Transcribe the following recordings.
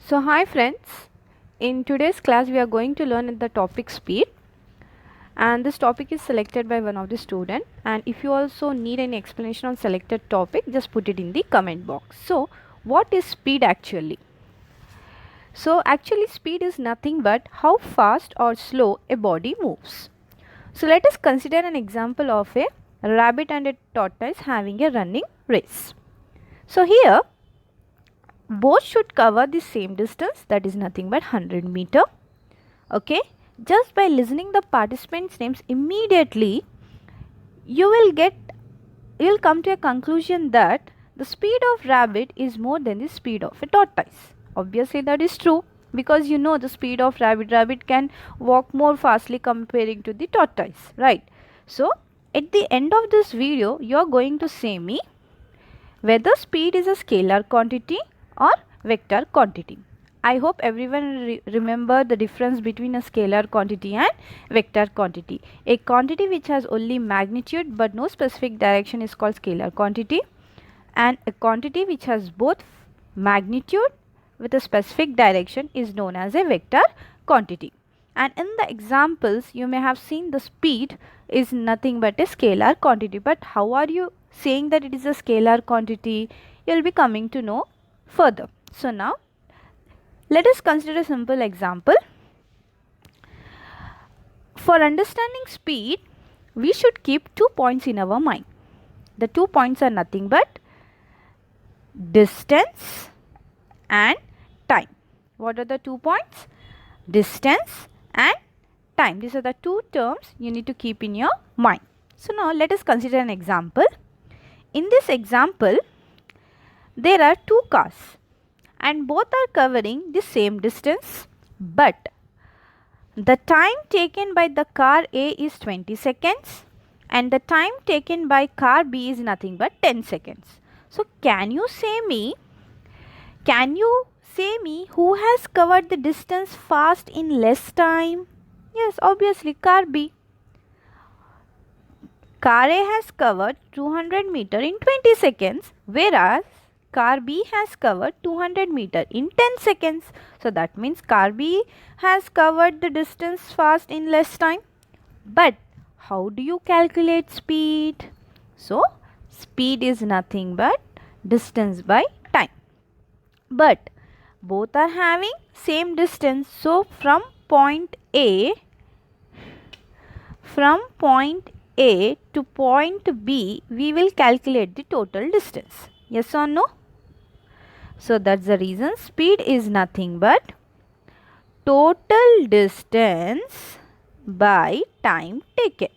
So hi friends, in today's class we are going to learn the topic speed, and this topic is selected by one of the student, and if you also need any explanation on selected topic, just put it in the comment box. So what is speed actually? So actually speed is nothing but how fast or slow a body moves. So let us consider an example of a rabbit and a tortoise having a running race. So here both should cover the same distance, that is nothing but 100 meter. Okay, just by listening the participants names immediately you will come to a conclusion that the speed of rabbit is more than the speed of a tortoise. Obviously that is true, because you know the speed of rabbit can walk more fastly comparing to the tortoise, right? So at the end of this video you are going to say me whether speed is a scalar quantity or vector quantity. I hope everyone remember the difference between a scalar quantity and vector quantity. A quantity which has only magnitude but no specific direction is called scalar quantity, and a quantity which has both magnitude with a specific direction is known as a vector quantity. And in the examples you may have seen the speed is nothing but a scalar quantity, but how are you saying that it is a scalar quantity? You will be coming to know further. So now let us consider a simple example. For understanding speed, we should keep 2 points in our mind. The 2 points are nothing but distance and time. What are the 2 points? Distance and time. These are the 2 terms you need to keep in your mind. So now let us consider an example. In this example, there are 2 cars and both are covering the same distance, but the time taken by the car A is 20 seconds and the time taken by car B is nothing but 10 seconds. So can you say me who has covered the distance fast in less time? Yes, obviously car B. Car A has covered 200 meter in 20 seconds, whereas car B has covered 200 meter in 10 seconds. So that means car B has covered the distance fast in less time. But how do you calculate speed? So speed is nothing but distance by time. But both are having same distance. So from point A to point B, we will calculate the total distance. Yes or no? So that's the reason speed is nothing but total distance by time taken.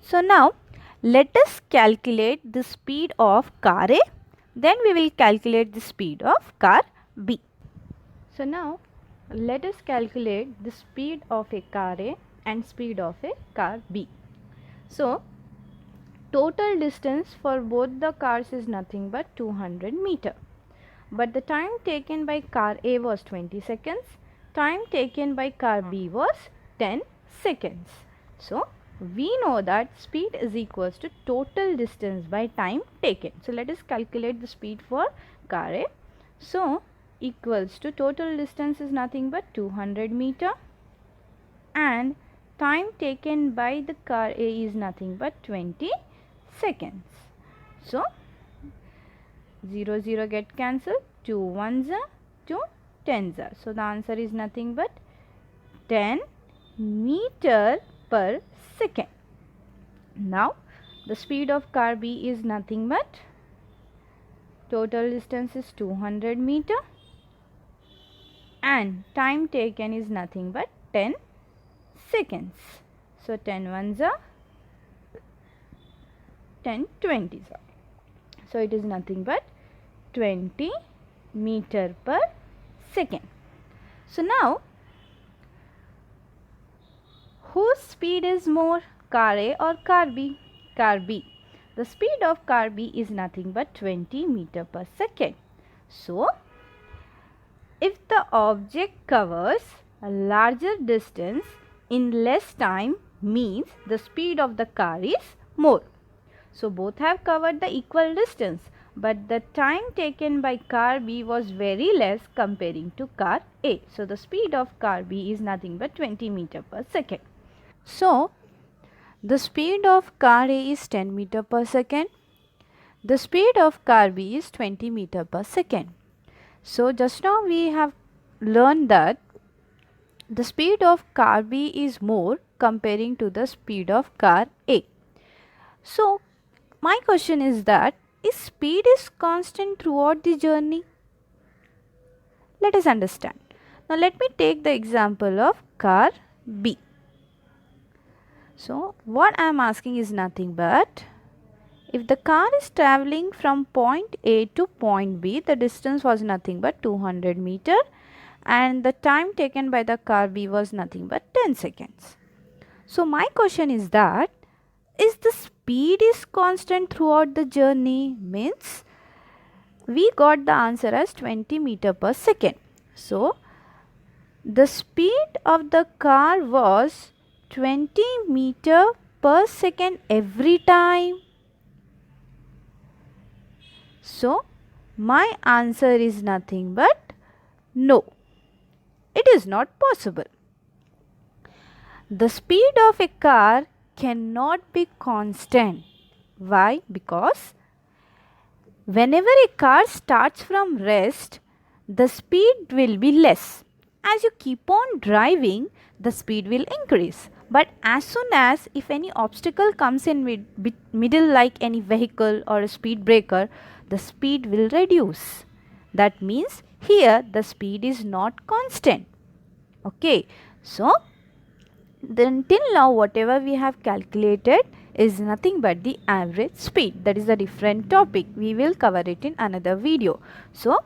So now let us calculate the speed of car A, then we will calculate the speed of car B. So now let us calculate the speed of a car A and speed of a car B. So total distance for both the cars is nothing but 200 meter. But the time taken by car A was 20 seconds, time taken by car B was 10 seconds. So we know that speed is equals to total distance by time taken. So let us calculate the speed for car A. So equals to total distance is nothing but 200 meter and time taken by the car A is nothing but 20 seconds. So 0 0 get cancelled, 2 1s are 2 10s are. So the answer is nothing but 10 meter per second. Now the speed of car B is nothing but total distance is 200 meter and time taken is nothing but 10 seconds. So 10 1s are 10 20s are. So it is nothing but 20 meter per second. So now whose speed is more, car A or car B? Car B. The speed of car B is nothing but 20 meter per second. So if the object covers a larger distance in less time, means the speed of the car is more. So both have covered the equal distance, but the time taken by car B was very less comparing to car A. So the speed of car B is nothing but 20 meter per second. So the speed of car A is 10 meter per second. The speed of car B is 20 meter per second. So just now we have learned that the speed of car B is more comparing to the speed of car A. So my question is that is speed is constant throughout the journey? Let us understand. Now let me take the example of car B. So what I am asking is nothing but if the car is traveling from point A to point B, the distance was nothing but 200 meter and the time taken by the car B was nothing but 10 seconds. So my question is that is the speed is constant throughout the journey? Means we got the answer as 20 meter per second. So the speed of the car was 20 meter per second every time. So my answer is nothing but no. It is not possible. The speed of a car cannot be constant. Why? Because whenever a car starts from rest, the speed will be less. As you keep on driving, the speed will increase. But as soon as if any obstacle comes in middle like any vehicle or a speed breaker, the speed will reduce. That means here the speed is not constant. Okay. So then till now whatever we have calculated is nothing but the average speed. That is a different topic. We will cover it in another video. So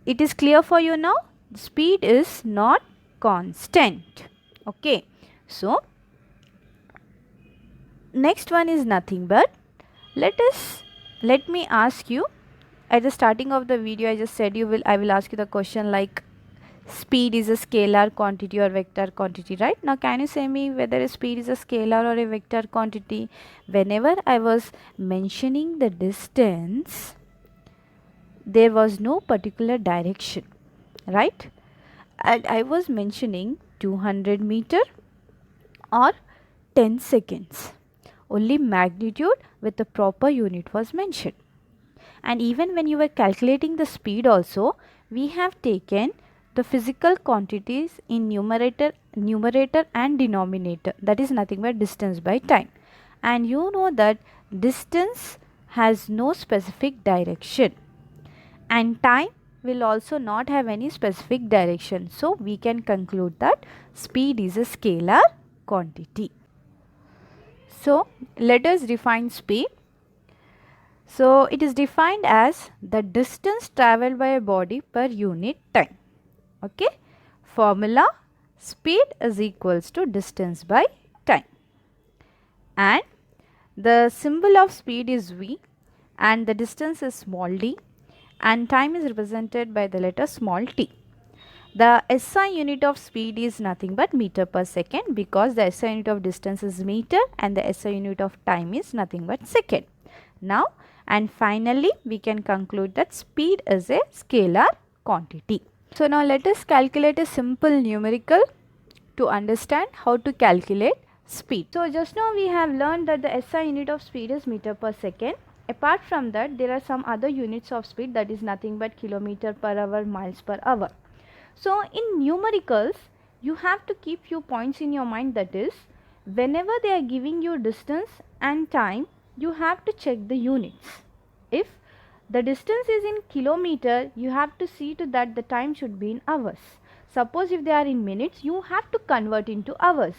it is clear for you now? Speed is not constant. Okay. So next one is nothing but let me ask you at the starting of the video I just said I will ask you the question like speed is a scalar quantity or vector quantity, right? Now can you say me whether a speed is a scalar or a vector quantity? Whenever I was mentioning the distance, there was no particular direction, right? And I was mentioning 200 meter or 10 seconds. Only magnitude with the proper unit was mentioned. And even when you were calculating the speed also, we have taken the physical quantities in numerator and denominator. That is nothing but distance by time. And you know that distance has no specific direction. And time will also not have any specific direction. So we can conclude that speed is a scalar quantity. So let us define speed. So it is defined as the distance travelled by a body per unit time. Okay. Formula: speed is equals to distance by time. And the symbol of speed is V and the distance is small d and time is represented by the letter small t. The SI unit of speed is nothing but meter per second because the SI unit of distance is meter and the SI unit of time is nothing but second. Now and finally we can conclude that speed is a scalar quantity. So now let us calculate a simple numerical to understand how to calculate speed. So just now we have learned that the SI unit of speed is meter per second. Apart from that there are some other units of speed that is nothing but kilometer per hour, miles per hour. So in numericals you have to keep few points in your mind, that is whenever they are giving you distance and time you have to check the units. If the distance is in kilometer, you have to see to that the time should be in hours. Suppose if they are in minutes, you have to convert into hours.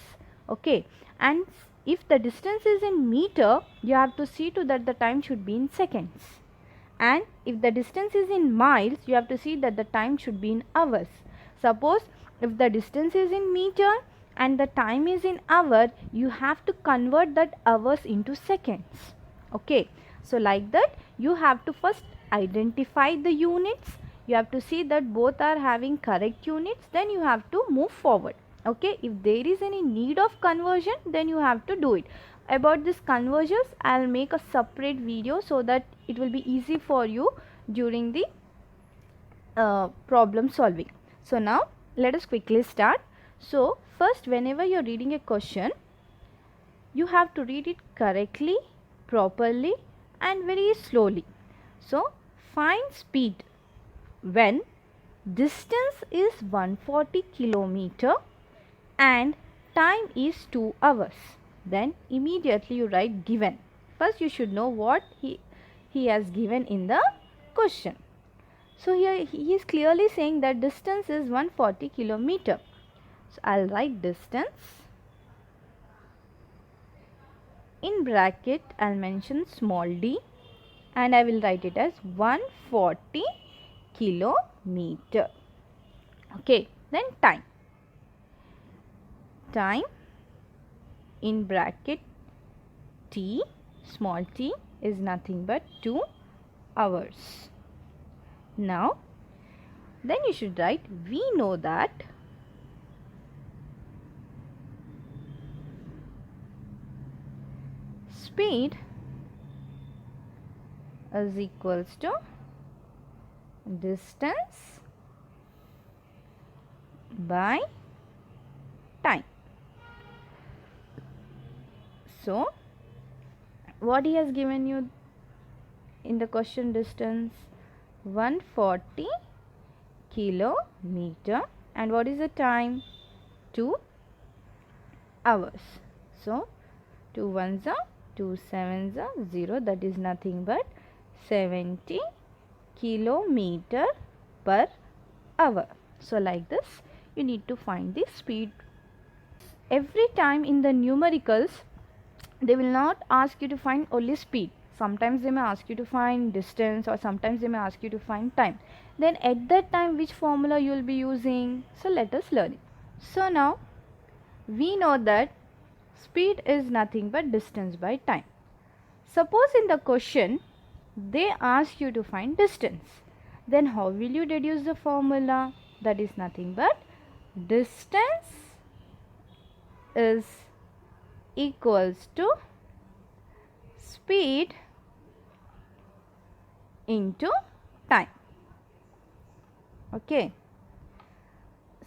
Okay. And if the distance is in meter, you have to see to that the time should be in seconds. And if the distance is in miles, you have to see that the time should be in hours. Suppose if the distance is in meter and the time is in hour, you have to convert that hours into seconds. Okay. So like that you have to first identify the units, you have to see that both are having correct units, then you have to move forward. Okay. If there is any need of conversion, then you have to do it. About this conversions, I will make a separate video so that it will be easy for you during the problem solving. So now let us quickly start. So first, whenever you are reading a question, you have to read it correctly, properly and very slowly. So find speed when distance is 140 kilometer and time is 2 hours. Then immediately you write given. First you should know what he has given in the question. So here he is clearly saying that distance is 140 kilometer. So I'll write distance. In bracket I'll mention small d and I will write it as 140 kilometer. Okay, then time. Time in bracket t, small t, is nothing but 2 hours. Now then you should write, we know that speed is equals to distance by time. So what he has given you in the question, distance 140 kilometer, and what is the time? 2 hours. So 2 ones are 2 sevens are 0, that is nothing but 70 kilometer per hour. So like this you need to find the speed. Every time in the numericals they will not ask you to find only speed. Sometimes they may ask you to find distance, or sometimes they may ask you to find time. Then at that time which formula you will be using? So let us learn it. So now we know that speed is nothing but distance by time. Suppose in the question they ask you to find distance, then how will you deduce the formula? That is nothing but distance is equals to speed into time. Okay.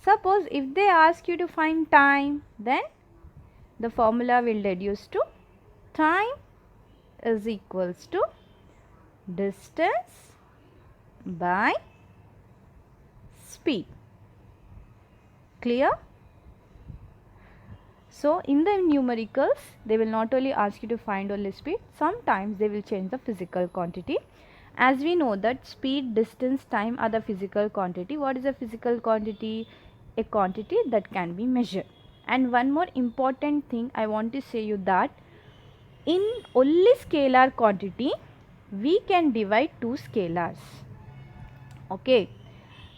Suppose if they ask you to find time, then the formula will reduce to time is equals to distance by speed. Clear? So in the numericals they will not only ask you to find only speed, sometimes they will change the physical quantity. As we know that speed, distance, time are the physical quantity. What is a physical quantity? A quantity that can be measured. And one more important thing I want to say you, that in only scalar quantity we can divide two scalars. Okay,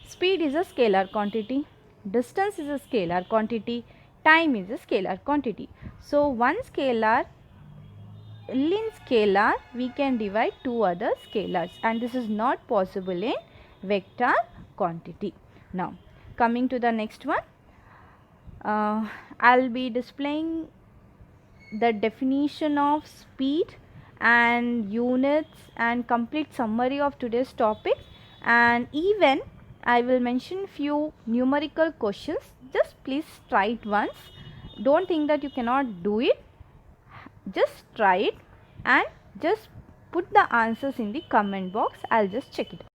speed is a scalar quantity, distance is a scalar quantity, time is a scalar quantity. So one scalar, in scalar we can divide two other scalars, and this is not possible in vector quantity. Now coming to the next one, I'll be displaying the definition of speed and units and complete summary of today's topic, and even I will mention few numerical questions. Just please try it once. Don't think that you cannot do it. Just try it and just put the answers in the comment box. I'll just check it.